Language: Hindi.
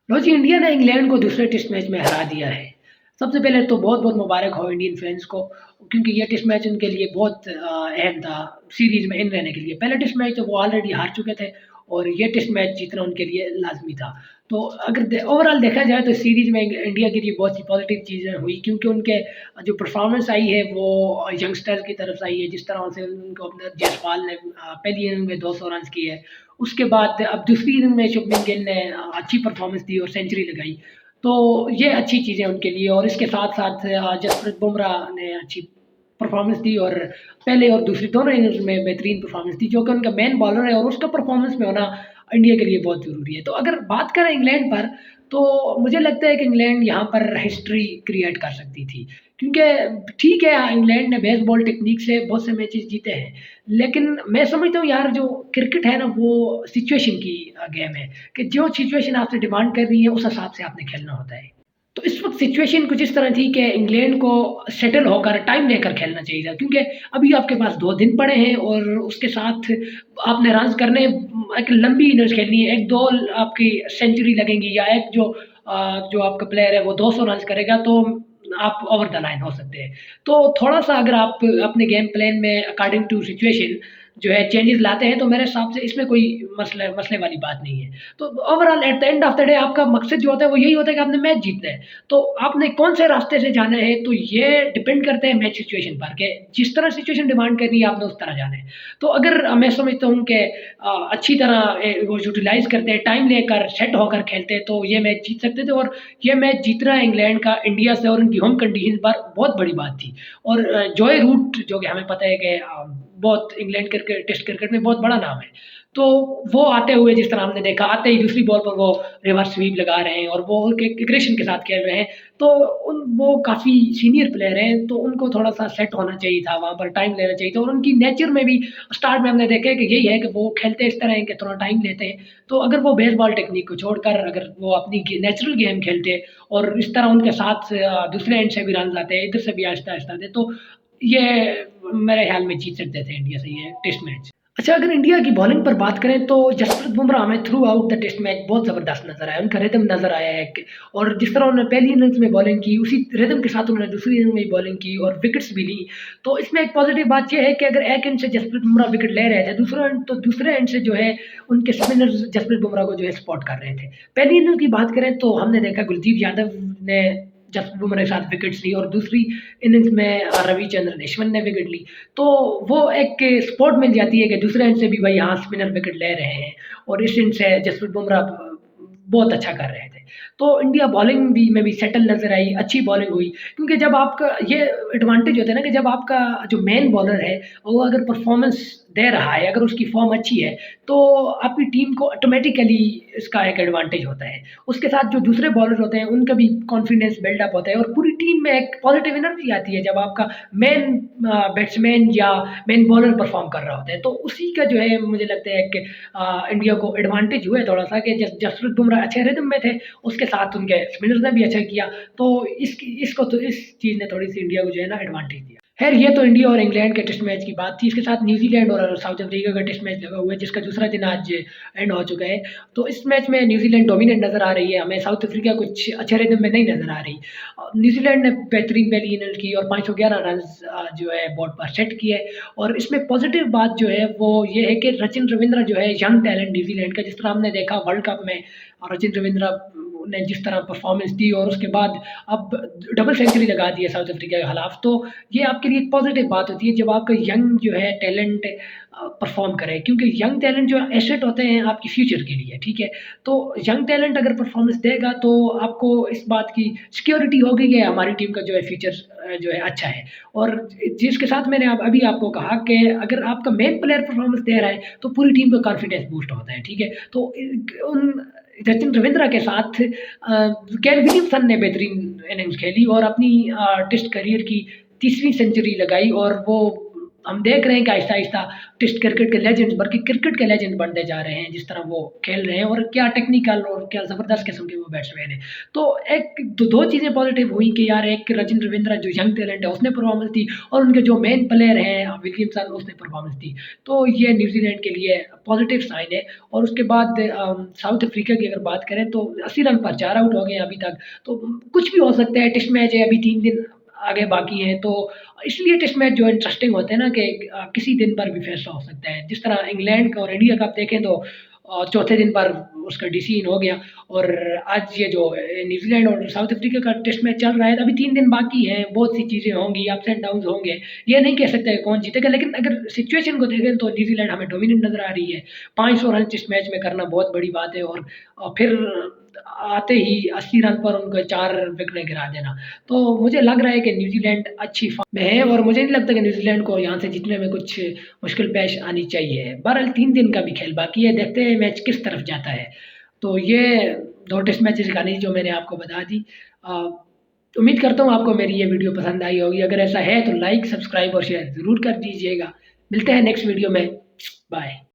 लो जी, इंडिया ने इंग्लैंड को दूसरे टेस्ट मैच में हरा दिया है। सबसे पहले तो बहुत-बहुत मुबारक हो इंडियन फैन्स को, क्योंकि ये टेस्ट मैच उनके लिए बहुत अहम था सीरीज़ में इन रहने के लिए। पहला टेस्ट मैच तो वो ऑलरेडी हार चुके थे और ये टेस्ट मैच जीतना उनके लिए लाज़मी था। तो अगर ओवरऑल देखा जाए तो सीरीज़ में इंडिया के लिए बहुत सी पॉज़िटिव चीज़ें हुई, क्योंकि उनके जो परफ़ॉर्मेंस आई है वो यंगस्टर्स की तरफ से आई है। जिस तरह से उनको अपने जसपाल ने पहली इनिंग में 200 रन्स किए। उसके बाद अब दूसरी इनिंग में शुभमन गिल ने अच्छी परफ़ॉर्मेंस दी और सेंचुरी लगाई। तो ये अच्छी चीज़ है उनके लिए और इसके साथ-साथ जसप्रीत बुमराह ने अच्छी परफ़ॉर्मेंस दी और पहले और दूसरी दोनों इनिंग्स में बेहतरीन परफ़ॉर्मेंस दी, जो कि उनका मेन बॉलर है और उसका परफ़ॉर्मेंस में होना इंडिया के लिए बहुत ज़रूरी है। तो अगर बात करें इंग्लैंड पर, तो मुझे लगता है कि इंग्लैंड यहाँ पर हिस्ट्री क्रिएट कर सकती थी। क्योंकि ठीक है, इंग्लैंड ने बेसबॉल टेक्नीक से बहुत से मैचेज़ जीते हैं, लेकिन मैं समझता हूँ यार, जो क्रिकेट है ना, वो सिचुएशन की गेम है, कि जो सिचुएशन आपसे डिमांड कर रही है उस हिसाब से आपने खेलना होता है। तो इस वक़्त सिचुएशन कुछ इस तरह थी कि इंग्लैंड को सेटल होकर टाइम लेकर खेलना चाहिए था, क्योंकि अभी आपके पास 2 दिन पड़े हैं और उसके साथ आपने रन्स करने, एक लंबी इनिंग्स खेलनी है। 1-2 आपकी सेंचुरी लगेंगी या एक जो आपका प्लेयर है वो 200 रन्स करेगा, तो आप ओवर द लाइन हो सकते हैं। तो थोड़ा-सा अगर आप अपने गेम प्लान में अकॉर्डिंग टू सिचुएशन जो है चेंजेज़ लाते हैं, तो मेरे हिसाब से इसमें कोई मसले मसले वाली बात नहीं है। तो overall at the end of the day आपका मकसद जो होता है वो यही होता है कि आपने मैच जीतना है। तो आपने कौन से रास्ते से जाना है, तो ये डिपेंड करता है मैच सिचुएशन पर, कि जिस तरह सिचुएशन डिमांड कर रही है आपने उस तरह जाना है। तो अगर मैं समझता हूँ कि अच्छी तरह वो यूटिलाइज़ करते हैं, टाइम लेकर सेट होकर खेलते हैं, तो ये मैच जीत सकते थे और ये मैच जीतना इंग्लैंड का इंडिया से और उनकी होम कंडीशन पर बहुत बड़ी बात थी। और जॉय रूट जो कि हमें पता है कि बहुत इंग्लैंड क्रिकेट टेस्ट क्रिकेट में बहुत बड़ा नाम है। तो वो आते हुए जिस तरह हमने देखा, आते ही दूसरी बॉल पर वो रिवर्स स्वीप लगा रहे हैं और वो एक एग्रेशन के साथ खेल रहे हैं। तो वो काफ़ी सीनियर प्लेयर हैं, तो उनको थोड़ा-सा सेट होना चाहिए था, वहाँ पर टाइम लेना चाहिए था और उनकी नेचर में भी स्टार्ट में हमने देखा है कि यही है कि वो खेलते इस तरह हैं कि थोड़ा टाइम लेते हैं। तो अगर वो बेसबॉल टेक्नीक को छोड़कर अगर वो अपनी नेचुरल गेम खेलते और इस तरह उनके साथ दूसरे एंड से भी रन आते हैं, इधर से भी आहिस्ता-आहिस्ता आते, तो ये मेरे ख़्याल में जीत सकते थे इंडिया से ये टेस्ट मैच। अच्छा, अगर इंडिया की बॉलिंग पर बात करें तो जसप्रीत बुमराह हमें throughout the test match बहुत ज़बरदस्त नज़र आया। उनका रिदम नज़र आया है कि और जिस तरह उन्होंने पहली इनिंग्स में बॉलिंग की, उसी रिदम के साथ उन्होंने दूसरी इनिंग में भी बॉलिंग की और विकेट्स भी ली। तो इसमें एक पॉज़िटिव बात ये है कि अगर एक एंड से जसप्रीत बुमराह विकेट ले रहे थे, दूसरा एंड तो दूसरे एंड से जो है उनके स्पिनर्स जसप्रीत बुमराह को जो है स्पॉट कर रहे थे। पहली इनिंग की बात करें तो हमने देखा कुलदीप यादव ने जसप्रीत बुमराह के साथ विकेट्स ली और दूसरी इनिंग्स में रविचंद्रन अश्विन ने विकेट ली। तो वो एक स्पॉट मिल जाती है कि दूसरे एंड से भी भाई हाँ, स्पिनर विकेट ले रहे हैं और इस एंड से जसप्रीत बुमराह बहुत अच्छा कर रहे थे। तो इंडिया बॉलिंग भी में भी सेटल नज़र आई, अच्छी बॉलिंग हुई, क्योंकि जब आपका ये एडवांटेज होता है ना कि जब आपका जो मेन बॉलर है, वो अगर परफ़ॉर्मेंस दे रहा है, अगर उसकी फ़ॉर्म अच्छी है, तो आपकी टीम को ऑटोमैटिकली इसका एक एडवांटेज होता है। उसके साथ जो दूसरे बॉलर होते हैं, उनका भी कॉन्फिडेंस बिल्डअप होता है और पूरी टीम में एक पॉज़िटिव एनर्जी आती है जब आपका मेन बैट्समैन या मेन बॉलर परफ़ॉर्म कर रहा होता है। तो उसी का जो है मुझे लगता है कि इंडिया को एडवांटेज हुआ है थोड़ा-सा, कि जसप्रीत बुमराह अच्छे रिदम में थे, उसके साथ उनके स्पिनर्स ने भी अच्छा किया। तो इस चीज़ ने थोड़ी-सी इंडिया को जो है ना एडवांटेज दिया। ख़ैर, ये तो इंडिया और इंग्लैंड के टेस्ट मैच की बात थी। इसके साथ न्यूज़ीलैंड और साउथ अफ्रीका का टेस्ट मैच लगा हुआ है, जिसका दूसरा दिन आज एंड हो चुका है। तो इस मैच में न्यूज़ीलैंड डोमिनेंट नज़र आ रही है, हमें साउथ अफ्रीका कुछ अच्छे रिदम में नहीं नज़र आ रही। न्यूज़ीलैंड ने बेहतरीन पहली इनिंग्स की और 511 रन्स जो है बोर्ड पर सेट किए और इसमें पॉज़िटिव बात जो है वो ये है कि रचिन रवींद्र जो है यंग टैलेंट न्यूज़ीलैंड का, जिस तरह हमने देखा वर्ल्ड कप में रचिन रवींद्र ने जिस तरह परफ़ॉर्मेंस दी और उसके बाद अब डबल सेंचुरी लगा दी है साउथ अफ्रीका के खिलाफ। तो ये आपके लिए एक पॉज़िटिव बात होती है जब आपका यंग जो है टैलेंट परफ़ॉर्म करे, क्योंकि यंग टैलेंट जो एसेट होते हैं आपके फ्यूचर के लिए, ठीक है? तो यंग टैलेंट अगर परफ़ॉर्मेंस देगा तो आपको इस बात की सिक्योरिटी होगी कि हमारी टीम का जो है फ्यूचर जो है अच्छा है। और जिसके साथ मैंने अभी आपको कहा कि अगर आपका मेन प्लेयर परफ़ॉर्मेंस दे रहा है तो पूरी टीम का कॉन्फिडेंस बूस्ट होता है, ठीक है? तो उन सचिन रविंद्र के साथ केन विलियमसन ने बेहतरीन इनिंग्स खेली और अपनी टेस्ट करियर की तीसरी सेंचुरी लगाई और वो हम देख रहे हैं कि आहिस्ता-आहिस्ता टेस्ट क्रिकेट के लेजेंड्स बल्कि क्रिकेट के लेजेंड बनते जा रहे हैं, जिस तरह वो खेल रहे हैं और क्या टेक्निकल और क्या ज़बरदस्त किस्म के वो बैट्समैन हैं। तो एक दो 2 चीज़ें पॉज़िटिव हुई कि यार एक रचिन रवींद्र जो यंग टैलेंट है उसने परफ़ॉर्मेंस दी और उनके जो मेन प्लेयर हैं विलियमसन उसने परफ़ॉर्मेंस दी। तो ये न्यूज़ीलैंड के लिए पॉज़िटिव साइन है और उसके बाद साउथ अफ्रीका की अगर बात करें तो 80 रन पर 4 आउट हो गए हैं अभी तक। तो कुछ भी हो सकता है, टेस्ट मैच है, अभी 3 दिन आगे बाकी हैं, तो इसलिए टेस्ट मैच जो इंटरेस्टिंग होते हैं ना कि किसी दिन पर भी फैसला हो सकता है। जिस तरह इंग्लैंड का और इंडिया का आप देखें तो चौथे दिन पर उसका डिसीजन हो गया और आज ये जो न्यूज़ीलैंड और साउथ अफ्रीका का टेस्ट मैच चल रहा है, तो अभी 3 दिन बाकी हैं, बहुत सी चीज़ें होंगी, अप्स एंड डाउन्स होंगे। ये नहीं कह सकते कौन जीतेगा, लेकिन अगर सिचुएशन को देखें तो न्यूज़ीलैंड हमें डोमिनेंट नज़र आ रही है। 500 रन टेस्ट मैच में करना बहुत बड़ी बात है और फिर आते ही 80 रन पर उनको 4 विकेटें गिरा देना। तो मुझे लग रहा है कि न्यूज़ीलैंड अच्छी फ़ॉर्म में है और मुझे नहीं लगता कि न्यूज़ीलैंड को यहाँ से जीतने में कुछ मुश्किल पेश आनी चाहिए। बहरहाल 3 दिन का भी खेल बाकी है, देखते हैं मैच किस तरफ जाता है। तो ये 2 टेस्ट मैचेज़ की कहानी जो मैंने आपको बता दी। अ, उम्मीद करता हूँ आपको मेरी ये वीडियो पसंद आई होगी। अगर ऐसा है तो लाइक, सब्सक्राइब और शेयर ज़रूर कर दीजिएगा। मिलते हैं नेक्स्ट वीडियो में। बाय।